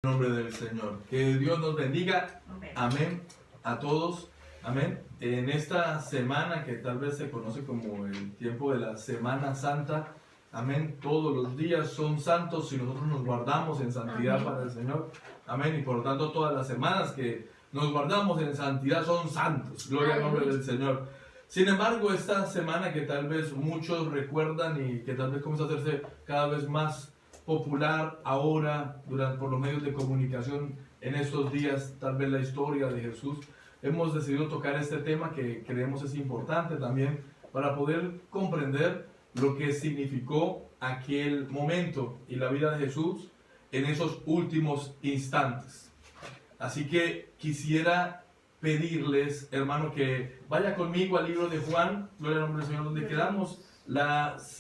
En nombre del Señor. Que Dios nos bendiga. Amén. A todos. Amén. En esta semana que tal vez se conoce como el tiempo de la Semana Santa. Amén. Todos los días son santos si nosotros nos guardamos en santidad para el Señor. Amén. Y por lo tanto todas las semanas que nos guardamos en santidad son santos. Gloria al nombre del Señor. Sin embargo, esta semana que tal vez muchos recuerdan y que tal vez comienza a hacerse cada vez más popular ahora por los medios de comunicación en estos días, tal vez la historia de Jesús, hemos decidido tocar este tema que creemos es importante también para poder comprender lo que significó aquel momento y la vida de Jesús en esos últimos instantes. Así que quisiera pedirles, hermano, que vaya conmigo al libro de Juan, gloria al nombre del Señor, donde quedamos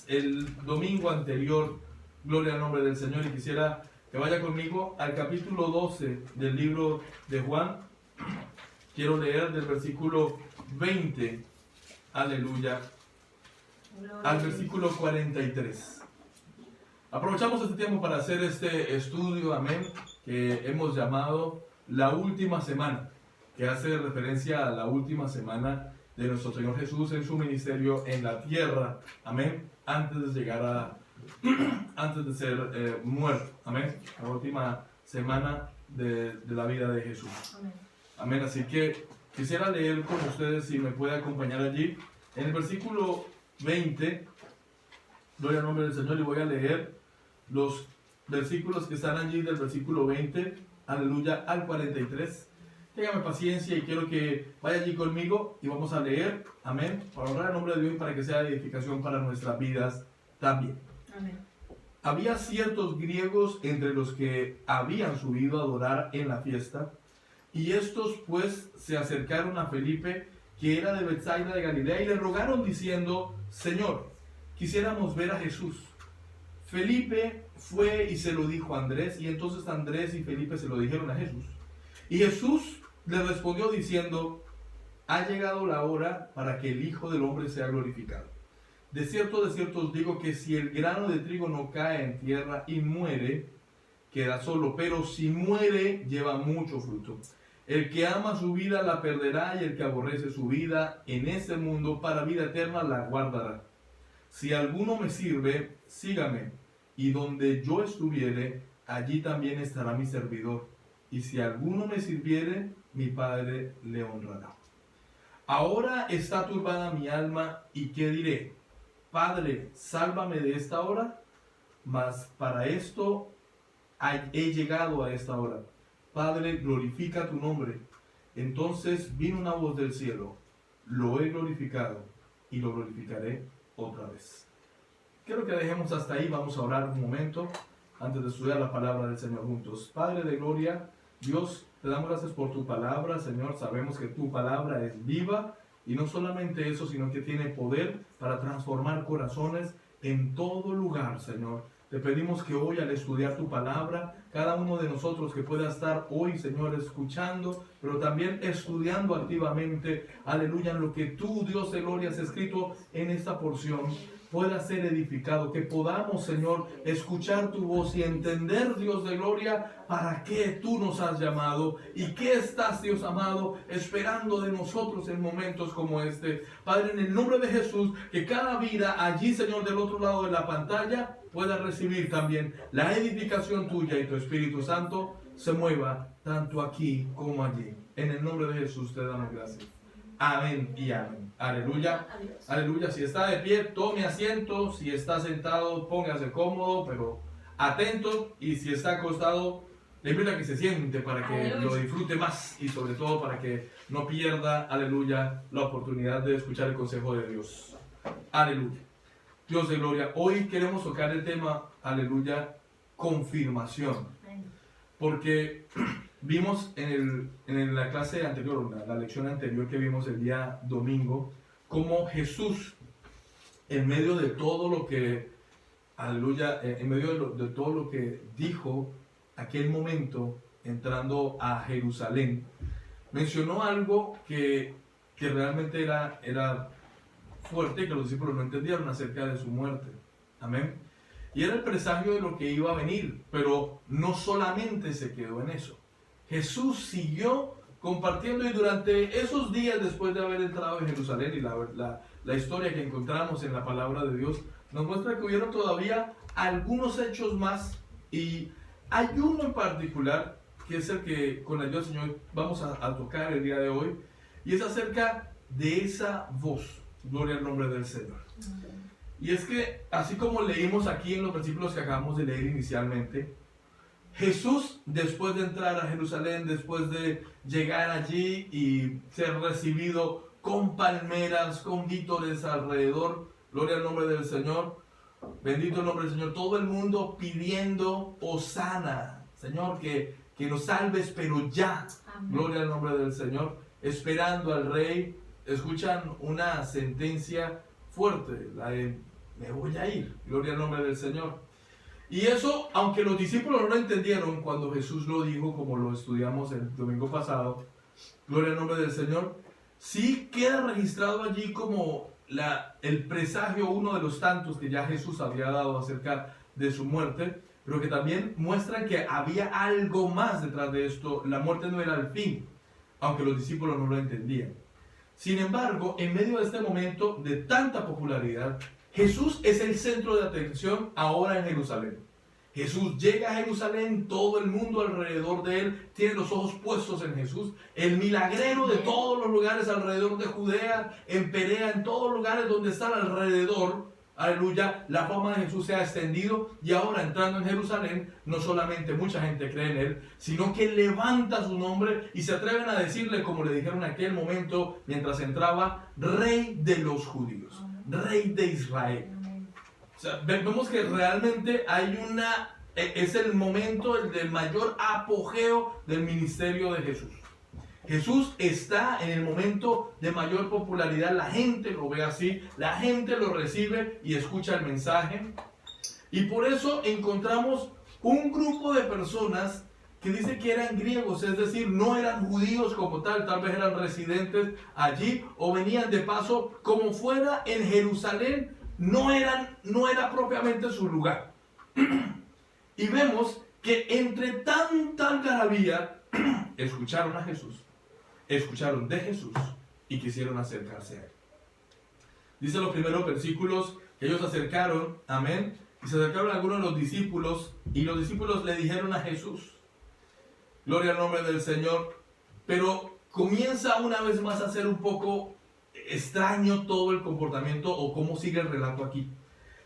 el domingo anterior. Gloria al nombre del Señor, y quisiera que vaya conmigo al capítulo 12 del libro de Juan. Quiero leer del versículo 20, aleluya, al versículo 43. Aprovechamos este tiempo para hacer este estudio, amén, que hemos llamado la última semana, que hace referencia a la última semana de nuestro Señor Jesús en su ministerio en la tierra, amén, antes de llegar antes de ser muerto, amén, la última semana de la vida de Jesús, amén. Amén. Así que quisiera leer con ustedes, si me puede acompañar allí, en el versículo 20, gloria al nombre del Señor, y voy a leer los versículos que están allí del versículo 20, aleluya, al 43. Téngame paciencia y quiero que vaya allí conmigo y vamos a leer, amén, para honrar el nombre de Dios y para que sea edificación para nuestras vidas también. Amén. Había ciertos griegos entre los que habían subido a adorar en la fiesta, y estos pues se acercaron a Felipe, que era de Betsaida de Galilea, y le rogaron diciendo: Señor, quisiéramos ver a Jesús. Felipe fue y se lo dijo a Andrés, y entonces Andrés y Felipe se lo dijeron a Jesús. Y Jesús le respondió diciendo: ha llegado la hora para que el Hijo del Hombre sea glorificado. De cierto os digo que si el grano de trigo no cae en tierra y muere, queda solo, pero si muere, lleva mucho fruto. El que ama su vida la perderá, y el que aborrece su vida en este mundo para vida eterna la guardará. Si alguno me sirve, sígame, y donde yo estuviere, allí también estará mi servidor. Y si alguno me sirviere, mi Padre le honrará. Ahora está turbada mi alma, ¿y qué diré? Padre, sálvame de esta hora, mas para esto he llegado a esta hora. Padre, glorifica tu nombre. Entonces vino una voz del cielo: lo he glorificado y lo glorificaré otra vez. Quiero que dejemos hasta ahí. Vamos a orar un momento antes de estudiar la palabra del Señor juntos. Padre de gloria, Dios, te damos gracias por tu palabra, Señor. Sabemos que tu palabra es viva, y no solamente eso, sino que tiene poder para transformar corazones en todo lugar, Señor. Te pedimos que hoy, al estudiar tu palabra, cada uno de nosotros que pueda estar hoy, Señor, escuchando, pero también estudiando activamente, aleluya, en lo que tú, Dios de gloria, has escrito en esta porción, pueda ser edificado, que podamos, Señor, escuchar tu voz y entender, Dios de gloria, para qué tú nos has llamado y qué estás, Dios amado, esperando de nosotros en momentos como este. Padre, en el nombre de Jesús, que cada vida allí, Señor, del otro lado de la pantalla, pueda recibir también la edificación tuya, y tu Espíritu Santo se mueva tanto aquí como allí. En el nombre de Jesús te damos gracias. Amén y amén. Aleluya. Adiós. Aleluya. Si está de pie, tome asiento. Si está sentado, póngase cómodo, pero atento. Y si está acostado, le invito a que se siente para que aleluya, lo disfrute más, y sobre todo para que no pierda, aleluya, la oportunidad de escuchar el consejo de Dios. Aleluya. Dios de gloria. Hoy queremos tocar el tema, aleluya, confirmación. Porque vimos en la clase anterior, la lección anterior que vimos el día domingo, cómo Jesús, en medio de todo lo que, aleluya, en medio de todo lo que dijo aquel momento, entrando a Jerusalén, mencionó algo que realmente era fuerte, que los discípulos no entendieron acerca de su muerte. Amén. y era el presagio de lo que iba a venir, pero no solamente se quedó en eso. Jesús siguió compartiendo, y durante esos días después de haber entrado en Jerusalén, y la historia que encontramos en la palabra de Dios nos muestra que hubieron todavía algunos hechos más, y hay uno en particular que es el que con la ayuda del Señor vamos a tocar el día de hoy, y es acerca de esa voz. Gloria al nombre del Señor. Y es que, así como leímos aquí en los versículos que acabamos de leer inicialmente, Jesús, después de entrar a Jerusalén, después de llegar allí y ser recibido con palmeras, con vítores alrededor, gloria al nombre del Señor, bendito el nombre del Señor, todo el mundo pidiendo Hosana, Señor, que nos salves, pero ya. Amén. Gloria al nombre del Señor, esperando al Rey. Escuchan una sentencia fuerte, la de me voy a ir, gloria al nombre del Señor. Y eso, aunque los discípulos no lo entendieron cuando Jesús lo dijo, como lo estudiamos el domingo pasado, gloria al nombre del Señor, sí queda registrado allí como el presagio, uno de los tantos que ya Jesús había dado acerca de su muerte, pero que también muestran que había algo más detrás de esto. La muerte no era el fin, aunque los discípulos no lo entendían. Sin embargo, en medio de este momento de tanta popularidad, Jesús es el centro de atención ahora en Jerusalén. Jesús llega a Jerusalén, todo el mundo alrededor de él tiene los ojos puestos en Jesús. El milagrero de todos los lugares alrededor de Judea, en Perea, en todos los lugares donde están alrededor, aleluya, la fama de Jesús se ha extendido, y ahora entrando en Jerusalén, no solamente mucha gente cree en él, sino que levanta su nombre y se atreven a decirle, como le dijeron en aquel momento mientras entraba, Rey de los judíos, Rey de Israel. O sea, vemos que realmente es el momento del mayor apogeo del ministerio de Jesús. Jesús está en el momento de mayor popularidad, la gente lo ve así, la gente lo recibe y escucha el mensaje. Y por eso encontramos un grupo de personas que dice que eran griegos, es decir, no eran judíos como tal vez eran residentes allí o venían de paso, como fuera en Jerusalén, no era propiamente su lugar. Y vemos que entre tanta algarabía escucharon a Jesús, escucharon de Jesús y quisieron acercarse a él. Dice los primeros versículos que ellos se acercaron, amén, y se acercaron a algunos de los discípulos, y los discípulos le dijeron a Jesús, gloria al nombre del Señor, pero comienza una vez más a ser un poco extraño todo el comportamiento o cómo sigue el relato aquí.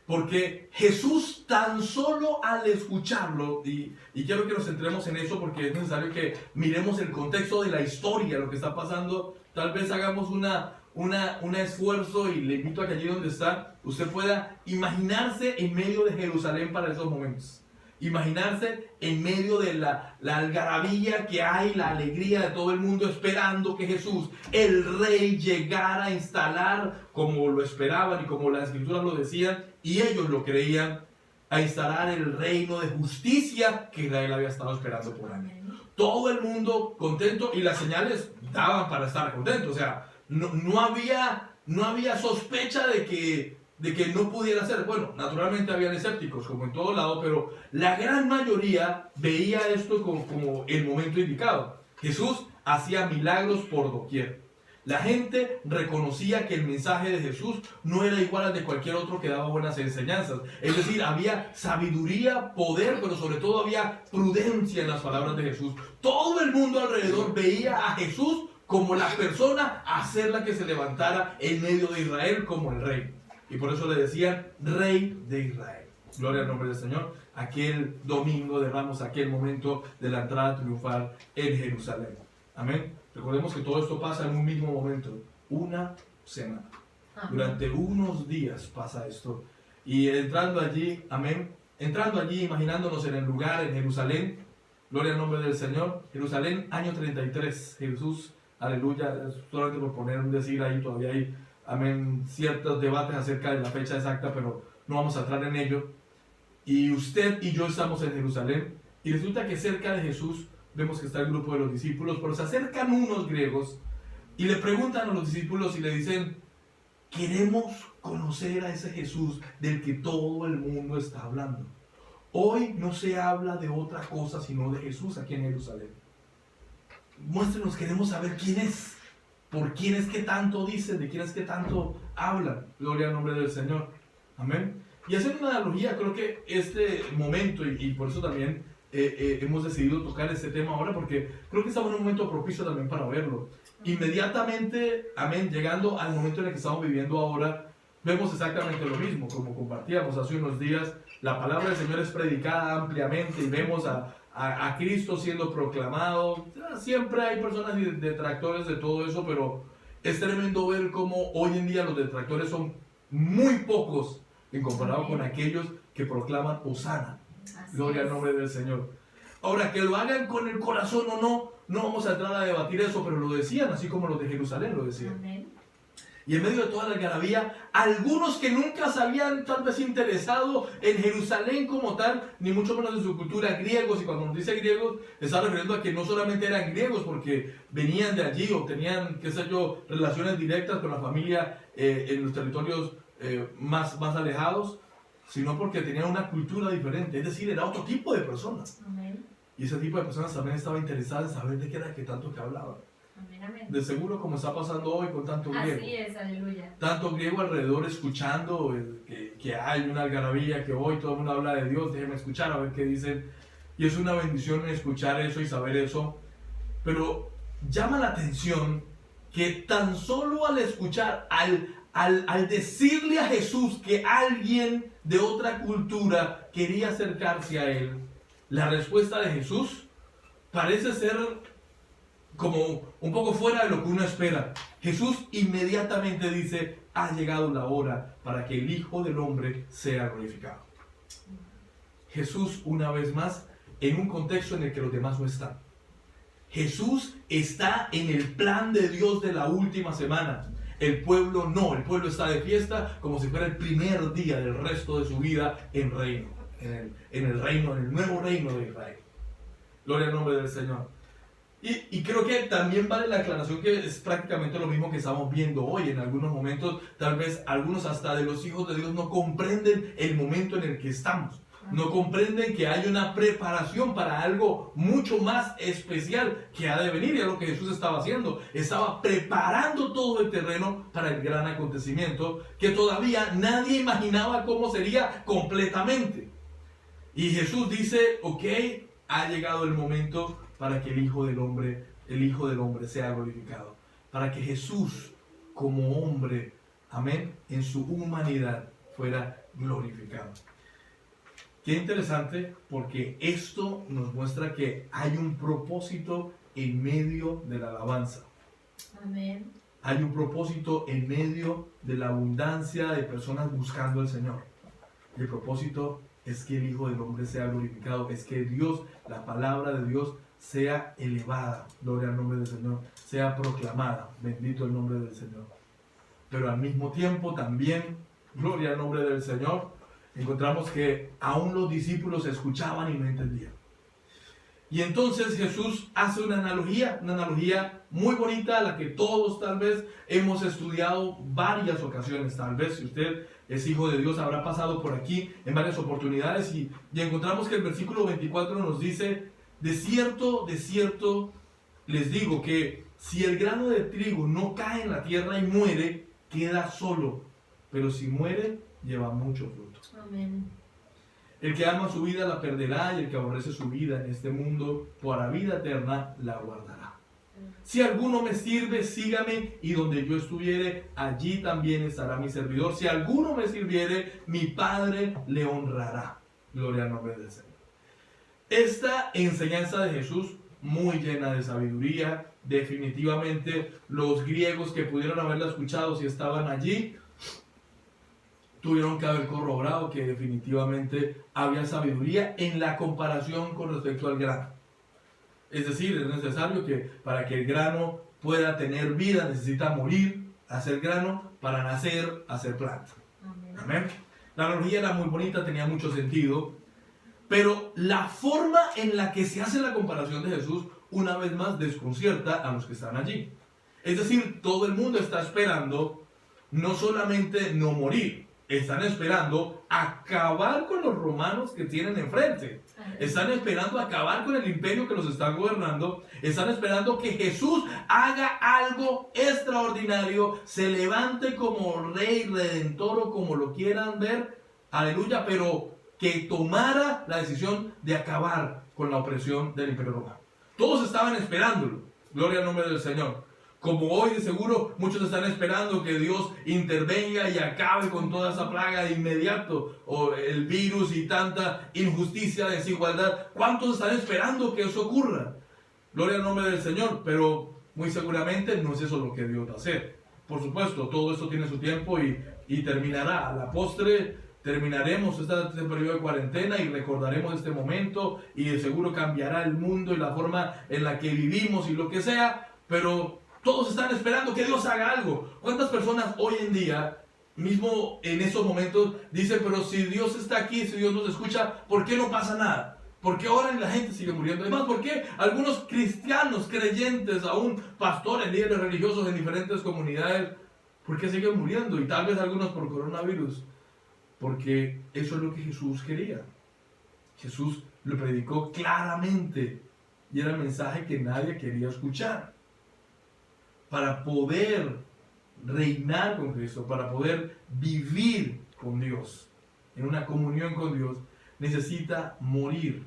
Porque Jesús tan solo al escucharlo, y quiero que nos centremos en eso porque es necesario que miremos el contexto de la historia, lo que está pasando. Tal vez hagamos un esfuerzo, y le invito a que allí donde está, usted pueda imaginarse en medio de Jerusalén para esos momentos. Imaginarse en medio de la algarabía que hay, la alegría de todo el mundo esperando que Jesús, el Rey, llegara a instalar, como lo esperaban y como las escrituras lo decían, y ellos lo creían, a instalar el reino de justicia que Israel había estado esperando por años. Todo el mundo contento, y las señales daban para estar contento. O sea, no había sospecha de que no pudiera ser. Bueno, naturalmente habían escépticos, como en todo lado, pero la gran mayoría veía esto como el momento indicado. Jesús hacía milagros por doquier. La gente reconocía que el mensaje de Jesús no era igual al de cualquier otro que daba buenas enseñanzas. Es decir, había sabiduría, poder, pero sobre todo había prudencia en las palabras de Jesús. Todo el mundo alrededor veía a Jesús como la persona a ser la que se levantara en medio de Israel como el Rey. Y por eso le decían Rey de Israel. Gloria al nombre del Señor. Aquel domingo de Ramos, aquel momento de la entrada triunfal en Jerusalén. Amén. Recordemos que todo esto pasa en un mismo momento, una semana. Durante unos días pasa esto. Y entrando allí, amén, entrando allí, imaginándonos en el lugar, en Jerusalén, gloria al nombre del Señor, Jerusalén, año 33, Jesús, aleluya, solamente por poner un decir ahí, todavía hay, amén, ciertos debates acerca de la fecha exacta, pero no vamos a entrar en ello. Y usted y yo estamos en Jerusalén, y resulta que cerca de Jesús vemos que está el grupo de los discípulos, pero se acercan unos griegos y le preguntan a los discípulos y le dicen, queremos conocer a ese Jesús del que todo el mundo está hablando. Hoy no se habla de otra cosa sino de Jesús aquí en Jerusalén. Muéstrenos, queremos saber quién es, por quién es que tanto dicen, de quién es que tanto hablan. Gloria al nombre del Señor. Amén. Y haciendo una analogía, creo que este momento, y por eso también hemos decidido tocar este tema ahora, porque creo que estamos en un momento propicio también para verlo. Inmediatamente, amén, llegando al momento en el que estamos viviendo ahora, vemos exactamente lo mismo, como compartíamos hace unos días. La palabra del Señor es predicada ampliamente y vemos a Cristo siendo proclamado. Siempre hay personas detractores de todo eso, pero es tremendo ver cómo hoy en día los detractores son muy pocos en comparado con aquellos que proclaman Hosana. Gloria al nombre del Señor. Ahora, que lo hagan con el corazón o no, no vamos a entrar a debatir eso, pero lo decían, así como los de Jerusalén lo decían. Amén. Y en medio de toda la algarabía, algunos que nunca se habían tal vez interesado en Jerusalén como tal, ni mucho menos en su cultura, griegos, y cuando nos dice griegos, está refiriendo a que no solamente eran griegos porque venían de allí o tenían, qué sé yo, relaciones directas con la familia en los territorios más alejados, sino porque tenían una cultura diferente, es decir, era otro tipo de personas. Amén. Y ese tipo de personas también estaba interesada en saber de qué era que tanto que hablaban. Amén, amén. De seguro, como está pasando hoy con tanto griego. Así es, aleluya. Tanto griego alrededor escuchando que hay una algarabía, que hoy todo el mundo habla de Dios, déjenme escuchar a ver qué dicen. Y es una bendición escuchar eso y saber eso. Pero llama la atención que tan solo al escuchar, al decirle a Jesús que alguien de otra cultura quería acercarse a él, la respuesta de Jesús parece ser como un poco fuera de lo que uno espera. Jesús inmediatamente dice: ha llegado la hora para que el Hijo del Hombre sea glorificado. Jesús, una vez más, en un contexto en el que los demás no están. Jesús está en el plan de Dios de la última semana. El pueblo no, el pueblo está de fiesta como si fuera el primer día del resto de su vida en reino, en el nuevo reino de Israel. Gloria al nombre del Señor. Y creo que también vale la aclaración que es prácticamente lo mismo que estamos viendo hoy. En algunos momentos, tal vez algunos hasta de los hijos de Dios no comprenden el momento en el que estamos. No comprenden que hay una preparación para algo mucho más especial que ha de venir. Y es lo que Jesús estaba haciendo. Estaba preparando todo el terreno para el gran acontecimiento que todavía nadie imaginaba cómo sería completamente. Y Jesús dice: ok, ha llegado el momento para que el Hijo del Hombre sea glorificado. Para que Jesús, como hombre, amén, en su humanidad, fuera glorificado. Qué interesante, porque esto nos muestra que hay un propósito en medio de la alabanza. Amén. Hay un propósito en medio de la abundancia de personas buscando al Señor. El propósito es que el Hijo del Hombre sea glorificado, es que Dios, la palabra de Dios, sea elevada, gloria al nombre del Señor, sea proclamada, bendito el nombre del Señor. Pero al mismo tiempo también, gloria al nombre del Señor, encontramos que aún los discípulos escuchaban y no entendían. Y entonces Jesús hace una analogía muy bonita, a la que todos tal vez hemos estudiado varias ocasiones. Tal vez si usted es hijo de Dios habrá pasado por aquí en varias oportunidades y encontramos que el versículo 24 nos dice: de cierto, les digo que si el grano de trigo no cae en la tierra y muere, queda solo, pero si muere, lleva mucho fruto. Amén. El que ama su vida la perderá, y el que aborrece su vida en este mundo, para vida eterna la guardará. Si alguno me sirve, sígame, y donde yo estuviere, allí también estará mi servidor. Si alguno me sirviere, mi Padre le honrará. Gloria al nombre del Señor. Esta enseñanza de Jesús, muy llena de sabiduría, definitivamente los griegos que pudieron haberla escuchado si estaban allí, tuvieron que haber corroborado que definitivamente había sabiduría en la comparación con respecto al grano. Es decir, es necesario que para que el grano pueda tener vida, necesita morir, hacer grano, para nacer, hacer planta. Amén. Amén. La analogía era muy bonita, tenía mucho sentido, pero la forma en la que se hace la comparación de Jesús, una vez más, desconcierta a los que están allí. Es decir, todo el mundo está esperando no solamente no morir, están esperando acabar con los romanos que tienen enfrente. Están esperando acabar con el imperio que los está gobernando. Están esperando que Jesús haga algo extraordinario, se levante como rey, redentor o como lo quieran ver. Aleluya, pero que tomara la decisión de acabar con la opresión del imperio romano. Todos estaban esperándolo. Gloria al nombre del Señor. Como hoy de seguro muchos están esperando que Dios intervenga y acabe con toda esa plaga de inmediato, o el virus y tanta injusticia, desigualdad. ¿Cuántos están esperando que eso ocurra? Gloria al nombre del Señor, pero muy seguramente no es eso lo que Dios va a hacer. Por supuesto, todo esto tiene su tiempo y terminará. A la postre terminaremos este periodo de cuarentena y recordaremos este momento y de seguro cambiará el mundo y la forma en la que vivimos y lo que sea, pero todos están esperando que Dios haga algo. ¿Cuántas personas hoy en día, mismo en esos momentos, dicen, pero si Dios está aquí, si Dios nos escucha, ¿por qué no pasa nada? ¿Por qué ahora la gente sigue muriendo? Además, ¿por qué algunos cristianos, creyentes, aún pastores, líderes religiosos en diferentes comunidades, ¿por qué siguen muriendo? Y tal vez algunos por coronavirus. Porque eso es lo que Jesús quería. Jesús lo predicó claramente y era el mensaje que nadie quería escuchar. Para poder reinar con Cristo, para poder vivir con Dios, en una comunión con Dios, necesita morir.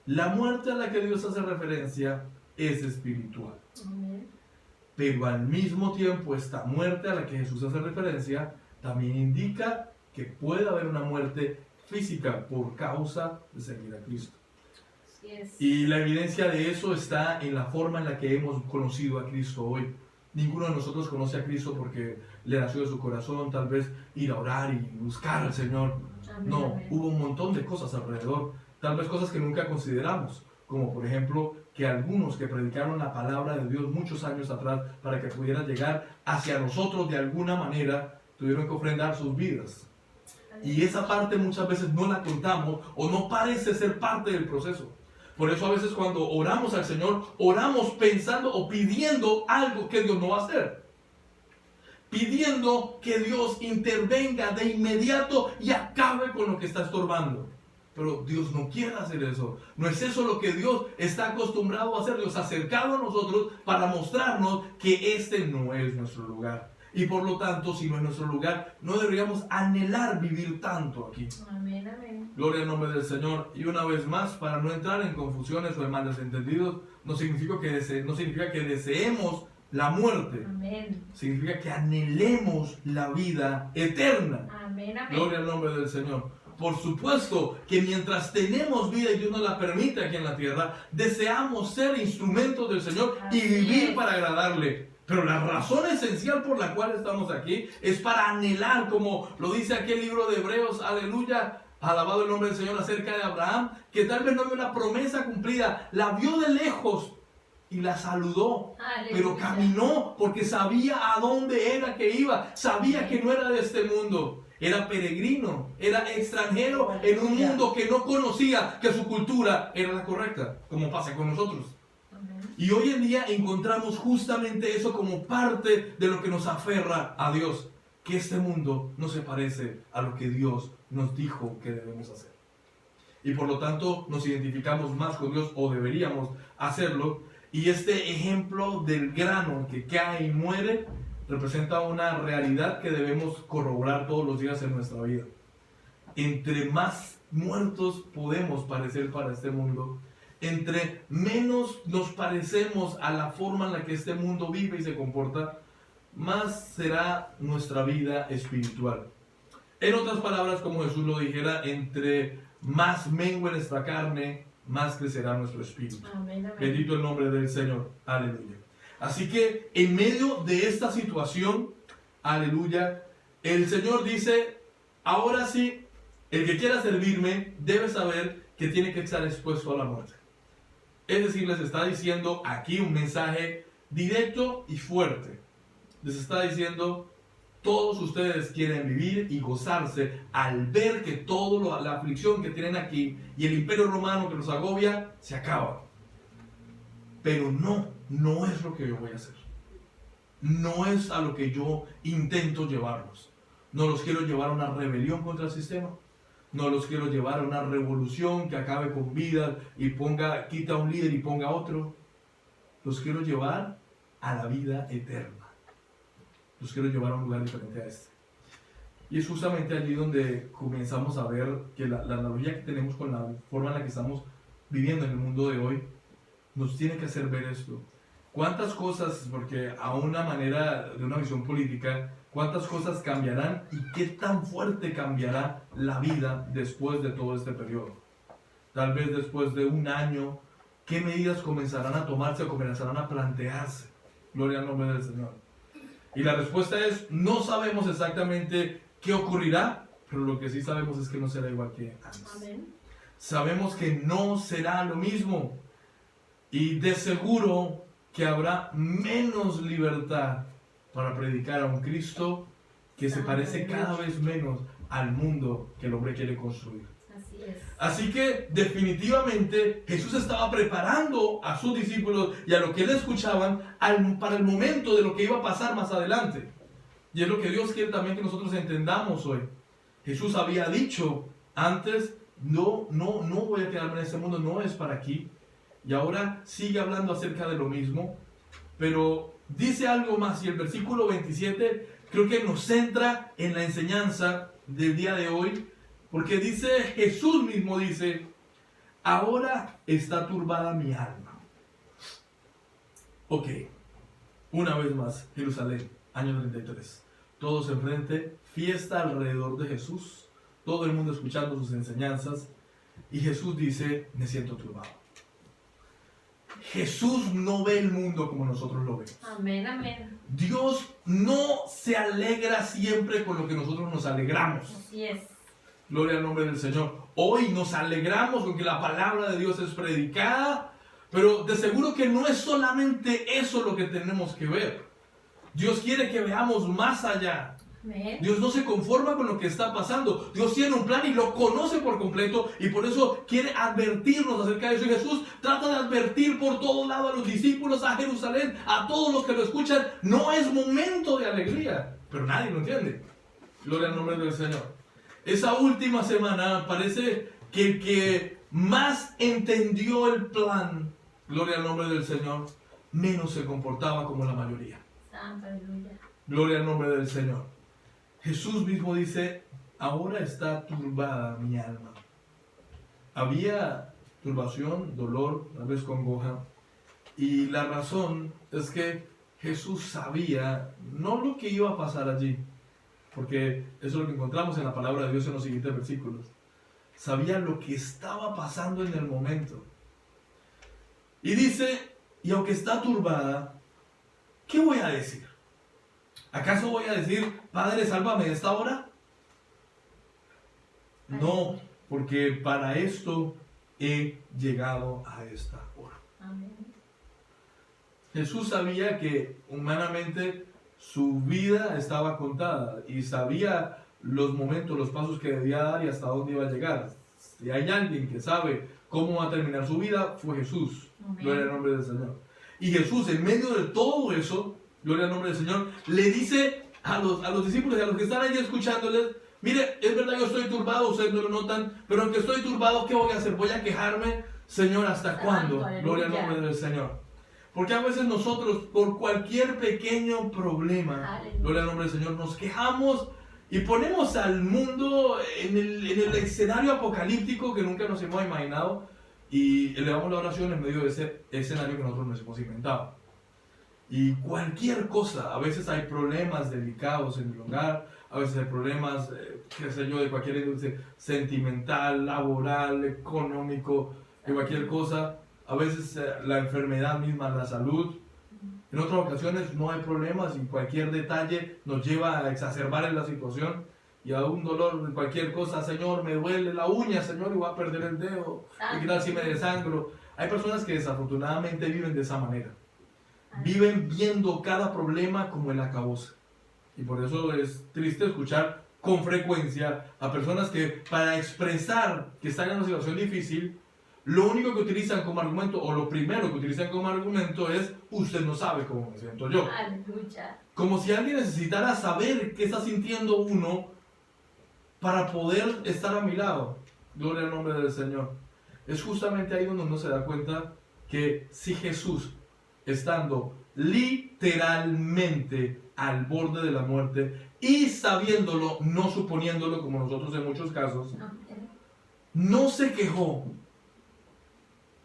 La muerte a la que Dios hace referencia es espiritual. Pero al mismo tiempo, esta muerte a la que Jesús hace referencia también indica que puede haber una muerte física por causa de seguir a Cristo. Y la evidencia de eso está en la forma en la que hemos conocido a Cristo hoy. Ninguno de nosotros conoce a Cristo porque le nació de su corazón, tal vez ir a orar y buscar al Señor. Amén, no, amén. Hubo un montón de cosas alrededor, tal vez cosas que nunca consideramos, como por ejemplo que algunos que predicaron la palabra de Dios muchos años atrás para que pudiera llegar hacia nosotros de alguna manera, tuvieron que ofrendar sus vidas. Y esa parte muchas veces no la contamos o no parece ser parte del proceso. Por eso a veces cuando oramos al Señor, oramos pensando o pidiendo algo que Dios no va a hacer. Pidiendo que Dios intervenga de inmediato y acabe con lo que está estorbando. Pero Dios no quiere hacer eso. No es eso lo que Dios está acostumbrado a hacer. Dios ha acercado a nosotros para mostrarnos que este no es nuestro lugar. Y por lo tanto, si no es nuestro lugar, no deberíamos anhelar vivir tanto aquí. Amén, amén. Gloria al nombre del Señor. Y una vez más, para no entrar en confusiones o en malos entendidos, no significa que deseemos la muerte. Amén. Significa que anhelemos la vida eterna. Amén, amén. Gloria al nombre del Señor. Por supuesto que mientras tenemos vida y Dios nos la permite aquí en la tierra, deseamos ser instrumentos del Señor y vivir para agradarle. Pero la razón esencial por la cual estamos aquí es para anhelar, como lo dice aquí el libro de Hebreos, aleluya, alabado el nombre del Señor, acerca de Abraham, que tal vez no vio una promesa cumplida, la vio de lejos y la saludó, aleluya. Pero caminó porque sabía a dónde era que iba, sabía que no era de este mundo, era peregrino, era extranjero en un mundo que no conocía que su cultura era la correcta, como pasa con nosotros. Y hoy en día encontramos justamente eso como parte de lo que nos aferra a Dios, que este mundo no se parece a lo que Dios nos dijo que debemos hacer. Y por lo tanto nos identificamos más con Dios, o deberíamos hacerlo, y este ejemplo del grano que cae y muere representa una realidad que debemos corroborar todos los días en nuestra vida. Entre más muertos podemos parecer para este mundo, entre menos nos parecemos a la forma en la que este mundo vive y se comporta, más será nuestra vida espiritual. En otras palabras, como Jesús lo dijera, entre más mengue nuestra carne, más crecerá nuestro espíritu. Amén, amén. Bendito el nombre del Señor. Aleluya. Así que en medio de esta situación, aleluya, el Señor dice, ahora sí, el que quiera servirme debe saber que tiene que estar expuesto a la muerte. Es decir, les está diciendo aquí un mensaje directo y fuerte. Les está diciendo, todos ustedes quieren vivir y gozarse al ver que toda la aflicción que tienen aquí y el imperio romano que los agobia, se acaba. Pero no es lo que yo voy a hacer. no es a lo que yo intento llevarlos. No los quiero llevar a una rebelión contra el sistema. No los quiero llevar a una revolución que acabe con vidas y quita a un líder y ponga a otro. Los quiero llevar a la vida eterna. Los quiero llevar a un lugar diferente a este. Y es justamente allí donde comenzamos a ver que la analogía que tenemos con la forma en la que estamos viviendo en el mundo de hoy nos tiene que hacer ver esto. ¿Cuántas cosas, porque a una manera de una visión política, cuántas cosas cambiarán y qué tan fuerte cambiará la vida después de todo este periodo? Tal vez después de un año, ¿qué medidas comenzarán a tomarse o comenzarán a plantearse? Gloria al nombre del Señor. Y la respuesta es, no sabemos exactamente qué ocurrirá, pero lo que sí sabemos es que no será igual que antes. Amén. Sabemos que no será lo mismo y de seguro que habrá menos libertad para predicar a un Cristo que se parece cada vez menos al mundo que el hombre quiere construir. Así es. Así que definitivamente Jesús estaba preparando a sus discípulos y a los que le escuchaban para el momento de lo que iba a pasar más adelante. Y es lo que Dios quiere también que nosotros entendamos hoy. Jesús había dicho antes, no voy a quedarme en este mundo, no es para aquí. Y ahora sigue hablando acerca de lo mismo, pero dice algo más, y el versículo 27 creo que nos centra en la enseñanza del día de hoy, porque Jesús mismo dice, ahora está turbada mi alma. Ok, una vez más, Jerusalén, año 33, todos enfrente, fiesta alrededor de Jesús, todo el mundo escuchando sus enseñanzas, y Jesús dice, me siento turbado. Jesús no ve el mundo como nosotros lo vemos. Amén, amén. Dios no se alegra siempre con lo que nosotros nos alegramos. Así es. Gloria al nombre del Señor. Hoy nos alegramos con que la palabra de Dios es predicada, pero de seguro que no es solamente eso lo que tenemos que ver. Dios quiere que veamos más allá. Amén. Dios no se conforma con lo que está pasando. Dios tiene un plan y lo conoce por completo y por eso quiere advertirnos acerca de eso. Y Jesús trata de advertir por todos lados a los discípulos, a Jerusalén, a todos los que lo escuchan. No es momento de alegría, pero nadie lo entiende. Gloria al nombre del Señor. Esa última semana parece que el que más entendió el plan, gloria al nombre del Señor, menos se comportaba como la mayoría. Santo, aleluya. Gloria al nombre del Señor. Jesús mismo dice, ahora está turbada mi alma. Había turbación, dolor, tal vez congoja. Y la razón es que Jesús sabía no lo que iba a pasar allí, porque eso es lo que encontramos en la palabra de Dios en los siguientes versículos. Sabía lo que estaba pasando en el momento. Y dice, y aunque está turbada, ¿qué voy a decir? ¿Acaso voy a decir, Padre, sálvame de esta hora? No, porque para esto he llegado a esta hora. Amén. Jesús sabía que humanamente su vida estaba contada y sabía los momentos, los pasos que debía dar y hasta dónde iba a llegar. Si hay alguien que sabe cómo va a terminar su vida, fue Jesús. Amén. Gloria al nombre del Señor. Y Jesús, en medio de todo eso, gloria al nombre del Señor, le dice a los discípulos y a los que están ahí escuchándoles, mire, es verdad, yo estoy turbado, ustedes no lo notan, pero aunque estoy turbado, ¿qué voy a hacer? ¿Voy a quejarme? Señor, ¿hasta cuándo? Aleluya. Gloria al nombre del Señor. Porque a veces nosotros, por cualquier pequeño problema, Aleluya. gloria al nombre del Señor, nos quejamos y ponemos al mundo en el escenario apocalíptico que nunca nos hemos imaginado y elevamos la oración en medio de ese escenario que nosotros nos hemos inventado. Y cualquier cosa, a veces hay problemas delicados en el hogar, a veces hay problemas, qué sé yo, de cualquier industria, sentimental, laboral, económico, de cualquier cosa. A veces la enfermedad misma, la salud. En otras ocasiones no hay problemas y cualquier detalle nos lleva a exacerbar en la situación y a un dolor de cualquier cosa. Señor, me duele la uña, Señor, y voy a perder el dedo. ¿Qué tal si me desangro? Hay personas que desafortunadamente viven de esa manera. Viven viendo cada problema como el acabose. Y por eso es triste escuchar con frecuencia a personas que para expresar que están en una situación difícil lo único que utilizan como argumento, o lo primero que utilizan como argumento es, usted no sabe cómo me siento yo. Aleluya. Como si alguien necesitara saber qué está sintiendo uno para poder estar a mi lado. Gloria al nombre del Señor. Es justamente ahí donde uno se da cuenta que si Jesús, estando literalmente al borde de la muerte y sabiéndolo, no suponiéndolo como nosotros en muchos casos, no se quejó,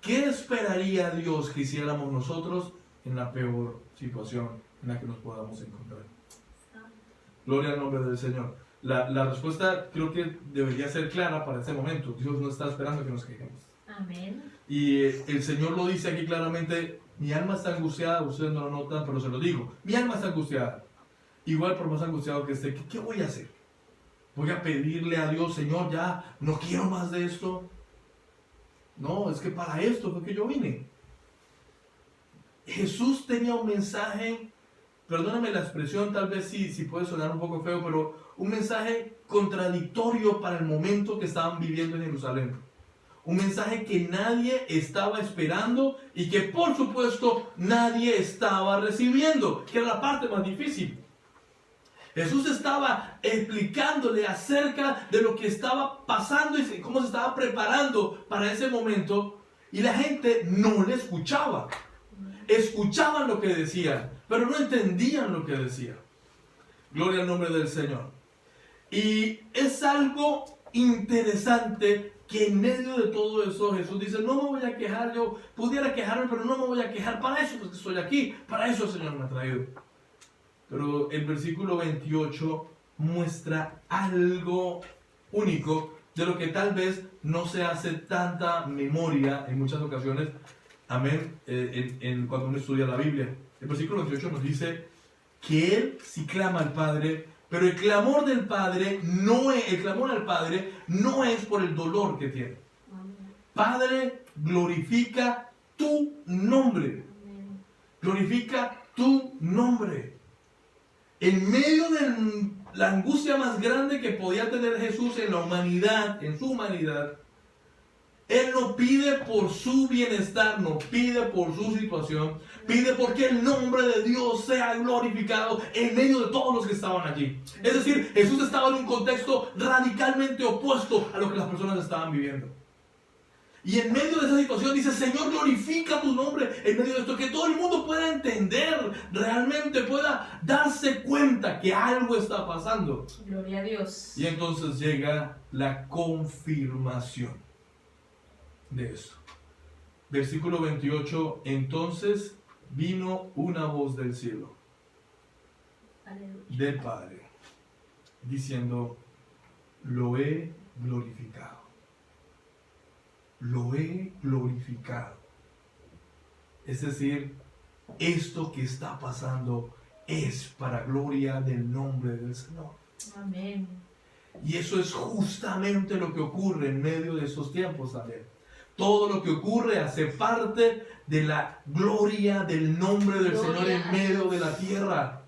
¿qué esperaría Dios que hiciéramos nosotros en la peor situación en la que nos podamos encontrar? Gloria al nombre del Señor. La respuesta creo que debería ser clara para este momento. Dios no está esperando que nos quejemos. Amén. Y el Señor lo dice aquí claramente, mi alma está angustiada, ustedes no lo notan, pero se lo digo, mi alma está angustiada. Igual por más angustiado que esté, ¿qué voy a hacer? Voy a pedirle a Dios, Señor, ya no quiero más de esto. No, es que para esto fue que yo vine. Jesús tenía un mensaje, perdóname la expresión, tal vez sí puede sonar un poco feo, pero un mensaje contradictorio para el momento que estaban viviendo en Jerusalén. Un mensaje que nadie estaba esperando y que por supuesto nadie estaba recibiendo, que era la parte más difícil. Jesús estaba explicándole acerca de lo que estaba pasando y cómo se estaba preparando para ese momento, y la gente no le escuchaba. Escuchaban lo que decía, pero no entendían lo que decía. Gloria al nombre del Señor. Y es algo interesante que en medio de todo eso Jesús dice, no me voy a quejar, yo pudiera quejarme, pero no me voy a quejar, para eso pues estoy aquí, para eso el Señor me ha traído. Pero el versículo 28 muestra algo único de lo que tal vez no se hace tanta memoria en muchas ocasiones, amén, cuando uno estudia la Biblia. El versículo 28 nos dice que Él sí clama al Padre, pero el clamor del Padre el clamor al Padre no es por el dolor que tiene. Padre, glorifica tu nombre. Glorifica tu nombre. En medio de la angustia más grande que podía tener Jesús en la humanidad, en su humanidad, Él no pide por su bienestar, no pide por su situación, pide porque el nombre de Dios sea glorificado en medio de todos los que estaban allí. Es decir, Jesús estaba en un contexto radicalmente opuesto a lo que las personas estaban viviendo. Y en medio de esa situación dice, Señor, glorifica tu nombre en medio de esto, que todo el mundo pueda entender, realmente pueda darse cuenta que algo está pasando. Gloria a Dios. Y entonces llega la confirmación de eso. Versículo 28, entonces vino una voz del cielo, Aleluya, del Padre, diciendo, lo he glorificado. Lo he glorificado. Es decir, esto que está pasando es para gloria del nombre del Señor. amén. Y eso es justamente lo que ocurre en medio de esos tiempos también. Todo lo que ocurre hace parte de la gloria del nombre del Señor en medio de la tierra.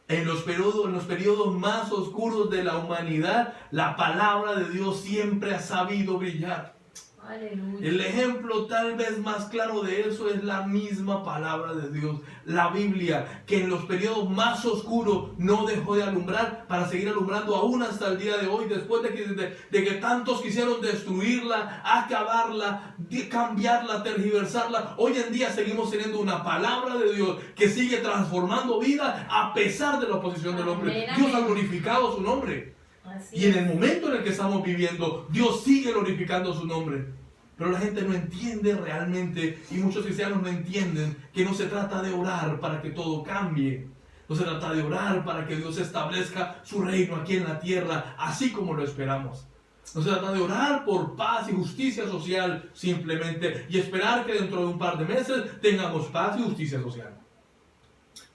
En los periodos más oscuros de la humanidad, la palabra de Dios siempre ha sabido brillar. Aleluya. El ejemplo tal vez más claro de eso es la misma palabra de Dios, la Biblia, que en los periodos más oscuros no dejó de alumbrar para seguir alumbrando aún hasta el día de hoy, después de que tantos quisieron destruirla, acabarla, cambiarla, tergiversarla. Hoy en día seguimos teniendo una palabra de Dios que sigue transformando vida a pesar de la oposición del hombre. Amén, Dios ha glorificado su nombre. Así Y en el es. momento en el que estamos viviendo, Dios sigue glorificando su nombre. Pero la gente no entiende realmente, y muchos cristianos no entienden, que no se trata de orar para que todo cambie. No se trata de orar para que Dios establezca su reino aquí en la tierra, así como lo esperamos. No se trata de orar por paz y justicia social simplemente, y esperar que dentro de un par de meses tengamos paz y justicia social.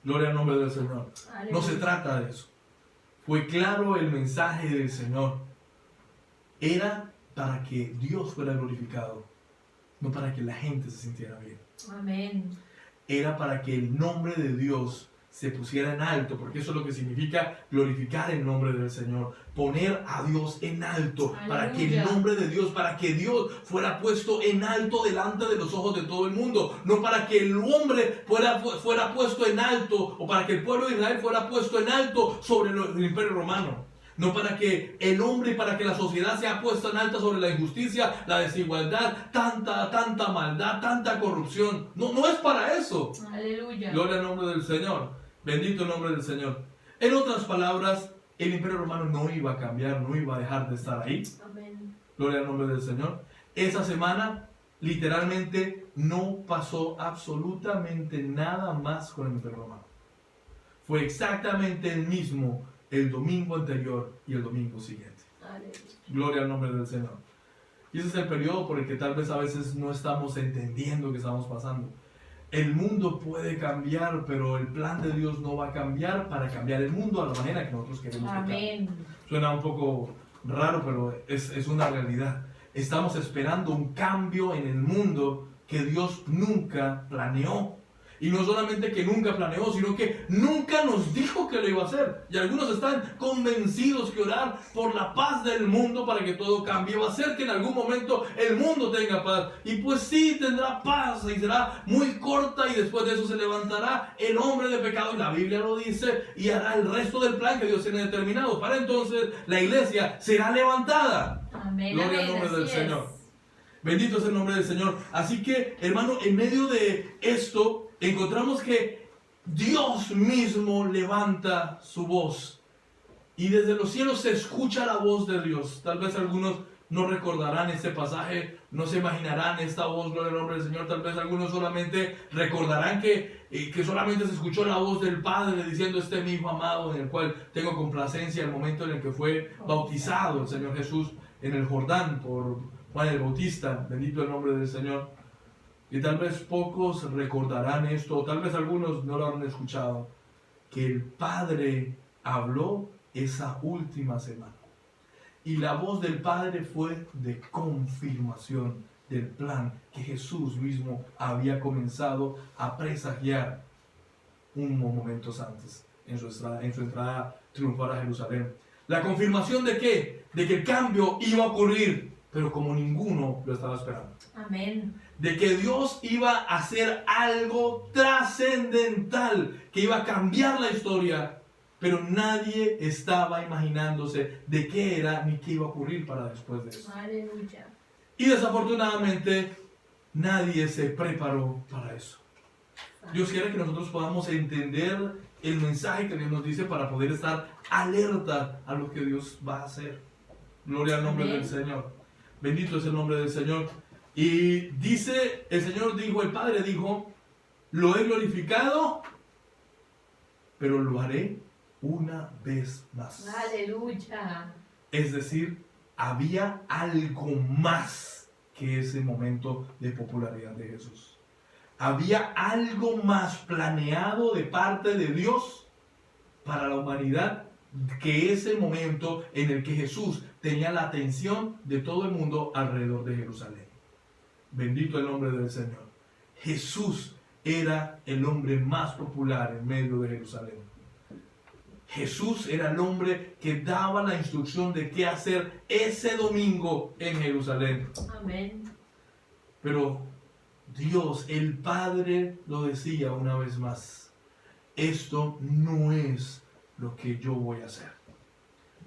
Gloria al nombre del Señor. Aleluya. No se trata de eso. Fue claro el mensaje del Señor. Era para que Dios fuera glorificado, no para que la gente se sintiera bien. Amén. Era para que el nombre de Dios se pusiera en alto, porque eso es lo que significa glorificar el nombre del Señor, poner a Dios en alto, para que el nombre de Dios, para que Dios fuera puesto en alto delante de los ojos de todo el mundo, no para que el hombre fuera puesto en alto, o para que el pueblo de Israel fuera puesto en alto sobre el imperio romano. No para que el hombre y para que la sociedad sea puesta en alta sobre la injusticia, la desigualdad, tanta maldad, tanta corrupción. No es para eso. Aleluya. Gloria al nombre del Señor. Bendito el nombre del Señor. En otras palabras, el imperio romano no iba a cambiar, no iba a dejar de estar ahí. Amén. Gloria al nombre del Señor. Esa semana, literalmente, no pasó absolutamente nada más con el imperio romano. Fue exactamente el mismo el domingo anterior y el domingo siguiente. Aleluya. Gloria al nombre del Señor. Y ese es el periodo por el que tal vez a veces no estamos entendiendo que estamos pasando. El mundo puede cambiar, pero el plan de Dios no va a cambiar para cambiar el mundo a la manera que nosotros queremos que cambie. Suena un poco raro, pero es una realidad. Estamos esperando un cambio en el mundo que Dios nunca planeó. Y no solamente que nunca planeó, sino que nunca nos dijo que lo iba a hacer. Y algunos están convencidos que orar por la paz del mundo para que todo cambie va a hacer que en algún momento el mundo tenga paz. Y pues sí, tendrá paz y será muy corta y después de eso se levantará el hombre de pecado, y la Biblia lo dice, y hará el resto del plan que Dios tiene determinado. Para entonces la iglesia será levantada. Amén. Gloria al nombre del Señor. Bendito es el nombre del Señor. Así que, hermano, en medio de esto encontramos que Dios mismo levanta su voz. Y desde los cielos se escucha la voz de Dios. Tal vez algunos no recordarán este pasaje, no se imaginarán esta voz, gloria al nombre del Señor. Tal vez algunos solamente recordarán que solamente se escuchó la voz del Padre diciendo: este es mi Hijo amado en el cual tengo complacencia. El momento en el que fue bautizado el Señor Jesús en el Jordán por Juan el Bautista. Bendito el nombre del Señor. Y tal vez pocos recordarán esto, o tal vez algunos no lo han escuchado, que el Padre habló esa última semana. Y la voz del Padre fue de confirmación del plan que Jesús mismo había comenzado a presagiar unos momentos antes, en su entrada triunfal a Jerusalén. ¿La confirmación de qué? De que el cambio iba a ocurrir, pero como ninguno lo estaba esperando. Amén. De que Dios iba a hacer algo trascendental, que iba a cambiar la historia, pero nadie estaba imaginándose de qué era ni qué iba a ocurrir para después de eso. Aleluya. Y desafortunadamente nadie se preparó para eso. Dios quiere que nosotros podamos entender el mensaje que Dios nos dice para poder estar alerta a lo que Dios va a hacer. Gloria al nombre del Señor. Bendito es el nombre del Señor. Y dice, el Señor dijo, el Padre dijo: lo he glorificado, pero lo haré una vez más. Aleluya. Es decir, había algo más que ese momento de popularidad de Jesús. Había algo más planeado de parte de Dios para la humanidad que ese momento en el que Jesús tenía la atención de todo el mundo alrededor de Jerusalén. Bendito el nombre del Señor. Jesús era el hombre más popular en medio de Jerusalén. Jesús era el hombre que daba la instrucción de qué hacer ese domingo en Jerusalén. Amén. Pero Dios, el Padre, lo decía una vez más: esto no es lo que yo voy a hacer.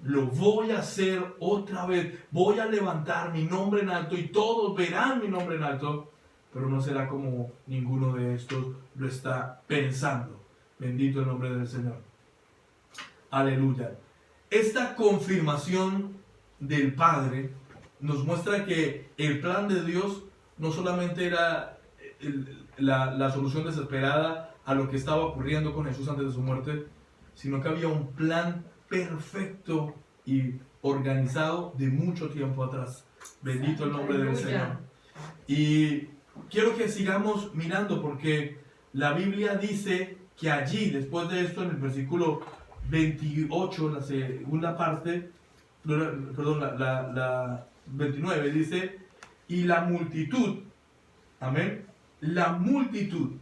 Lo voy a hacer otra vez. Voy a levantar mi nombre en alto y todos verán mi nombre en alto, pero no será como ninguno de estos lo está pensando. Bendito el nombre del Señor. Aleluya. Esta confirmación del Padre nos muestra que el plan de Dios no solamente era la solución desesperada a lo que estaba ocurriendo con Jesús antes de su muerte, sino que había un plan perfecto y organizado de mucho tiempo atrás. Bendito el nombre del Señor. Y quiero que sigamos mirando, porque la Biblia dice que allí, después de esto, en el versículo 28, la segunda parte, perdón, la 29, dice: y la multitud, amén, la multitud